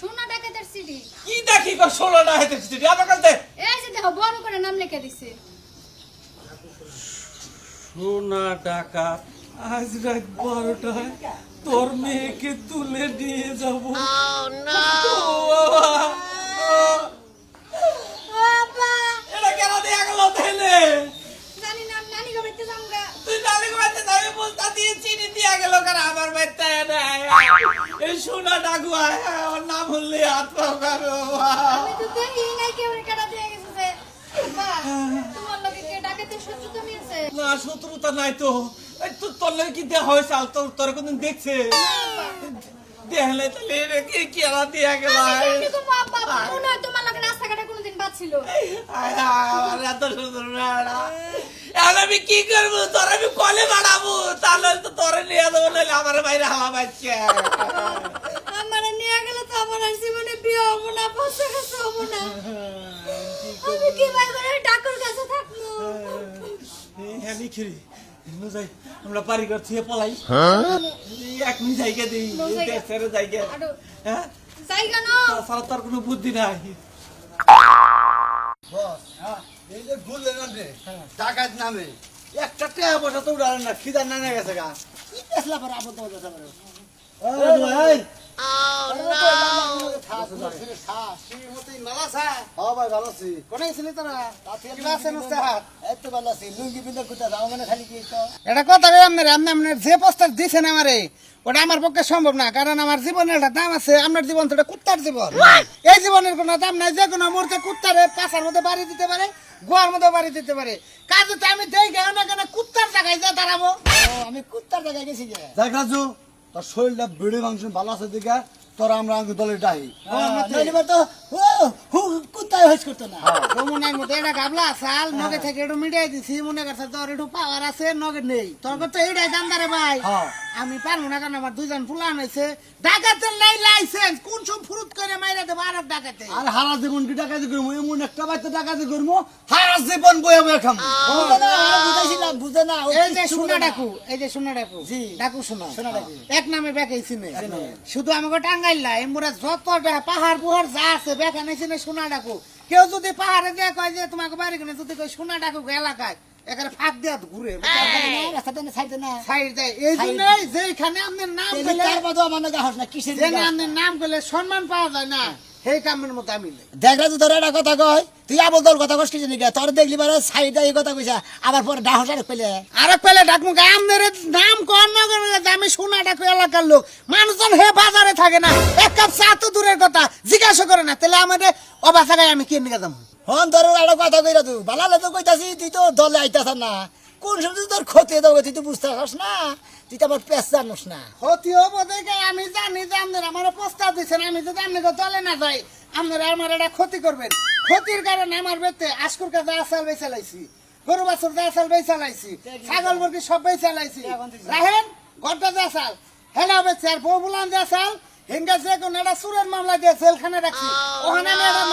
সোনা ডাকাতের সিডি। কি দেখি গো 16 ডাকাতের সিডি আমার কাছে? এই যে দেখো বড় করে নাম লিখে দিছে। সোনা ডাকাত আজ রাত 12টায় তোর মেয়েকে তুলে নিয়ে যাব। বাবা এটা কেন দিয়ে গেল তাইলে? জানি না নানি গো বাইতে যামগা। তুই নালে বাচ্চা নামে বলতা দিয়ে চিনি দিয়ে গেল কার আমার বাচ্চা নাই। এই সোনা ডাকুয়া ওর নাম হলে হাত পাও কারো। আমি তো দেখি নাই কেউ কাটা দিয়ে গেছে। বাবা তোমার লগে কে ডাকাতের শত্রু তুমি আছে? না শত্রুতা নাই তো। এই তো তোর লাগে কি দেয়া হয়েছে আর তোর কোনদিন দেখছে? দেখলে তাহলে এটা কি আলা দিয়া গেল? আমি তো বাবা মনে হয় তোমার লগে রাস্তাঘাটে কোনোদিন বাঁচছিল। আমার এত সুন্দর মেয়েরা। এখন আমি কি করবো? তোর আমি কলে বাড়াবো, তাহলে তো তোরে নিয়ে দেবো, নাহলে আমার বাইরে হাওয়া বাচ্চা। আমার নিয়ে গেলে তো আমার আর জীবনে বিয়ে হবো না, বাচ্চা কাছে হবো না। আমি কি ভাই করে ডাকুর কাছে থাকবো? হ্যাঁ লিখিরি যাই আমরা বাড়ি ঘর থেকে পলাই। এক মি জায়গা দিই দেশের জায়গা। হ্যাঁ জায়গা না সারা তোর কোনো বুদ্ধি নাই। বস এই যে ঘুরলেন রে ডাকাত নামে একটা টাকা পয়সা তো উড়ালেন না, খিদার না নিয়ে গেছে গা। কি পেছলা পর আপদ হয়ে যাবে রে এটা কথা যে প্রস্তাব দিচ্ছেন আমারে ওটা আমার পক্ষে সম্ভব না, কারণ আমার জীবনের একটা দাম আছে। আপনার জীবন তো কুত্তার জীবন, এই জীবনের কোনো দাম নাই। যে কোনো মুহূর্তে কুত্তারে পাশার মধ্যে বাড়ি দিতে পারে, গোয়ার মধ্যে বাড়ি দিতে পারে। কাজে তো আমি দেখে না কেন কুত্তার জায়গায় যা দাঁড়াবো। আমি কুত্তার জায়গায় গেছি যে দেখ রাজু তোর শরীরটা বেড়ে মাংস ভালো আছে দিকে তোরা আমরা দলের ডাহি কুত্তায় হইস করতো না। মনের মধ্যে এটা গাবলা চাল নগে থেকে একটু মিডিয়াই দিছি, মনে করছে তোর একটু পাওয়ার আছে, নগে নেই। তোর তো এইটাই দান্দারে ভাই। আমি পারবো না, কারণ আমার দুইজন ফুলান হয়েছে। ডাকাতের নাই লাইসেন্স, কোন সব ফুরুত করে মাইরা দেবো আর ডাকাতে। আর হারা জীবন কি ডাকাতি করবো? এমন একটা বাচ্চা ডাকাতি করবো হারা জীবন বয়ে বয়ে খাম। বুঝাইছিলাম বুঝে না। এই যে সোনা ডাকু, এই যে সোনা ডাকু, ডাকু সোনা, সোনা ডাকু এক নামে বেকাইছি না। শুধু আমাকে টাঙ্গাইলা এমরা যতটা পাহাড় পুহাড় যা আছে বেকা নাইছি না সোনা ডাকু। কেউ যদি পাহাড়ে দিয়ে কয় যে তোমাকে বাড়ি কিনে যদি কই সোনা ডাকু এলাকায় এখানে ফাঁক দেওয়া ঘুরে সাইড দেয়। এই জন্য যেখানে আপনার নাম করলে আপনার নাম করলে সম্মান পাওয়া যায় না, সেই কামের মতো আমি দেখলা তো তোর একটা কথা কয়, তুই আবল তোর কথা কষ্ট জানি তোর দেখলি বারে সাইডে এই কথা কইছা, আবার পরে ডাহস আরেক পেলে আরেক পেলে ডাকমু আপনার নাম কর না আমি সোনা ডাকু এলাকার লোক। মানুষজন হে বাজারে থাকে না, এক কাপ চা তো দূরের কথা জিজ্ঞাসা করে না, তাহলে আমাদের অবাসা গায়ে আমি কিনে যাবো। হন তোর একটা কথা কইরা তুই বালালে তো কইতাছি, তুই তো দলে আইতাছ না। কোন সময় তোর ক্ষতি দেবো তুই তো বুঝতে পারস না, তুই তো আমার পেশ জানোস না। ক্ষতি হবো দেখে আমি জানি যে আপনার আমার প্রস্তাব দিচ্ছেন, আমি যদি আপনাকে দলে না যাই আপনারা আমার এটা ক্ষতি করবেন। ক্ষতির কারণে আমার বেতে আজকুর কাছে আসাল বেচা লাইছি, গরু বাছুর আসাল বেচা লাইছি, ছাগল মুরগি সব বেচা লাইছি। রাহেন ঘরটা আসাল হেলা বেচে আর বউ বুলান আসাল হিঙ্গা যে কোন একটা চুরের মামলা দিয়ে জেলখানে রাখছি। ওখানে আমি একটা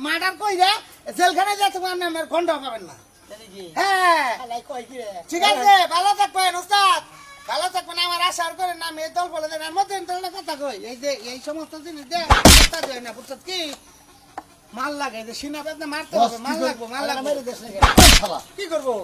মার্ডার কইরা জেলখানে যাচ্ছি, আমার ঘন্টা পাবেন না। হ্যাঁ ঠিক আছে, ভালো থাকবেন উস্তাদ, ভালো থাকবেন। আমার আশা আর করেন না, আমি এই দল বলে দেন মধ্যে কথা কই এই যে এই সমস্ত জিনিস দেয় না বুঝছত কি মাল লাগে যে সিনা বেদনা মারতে হবে, মাল লাগবো কি করবো।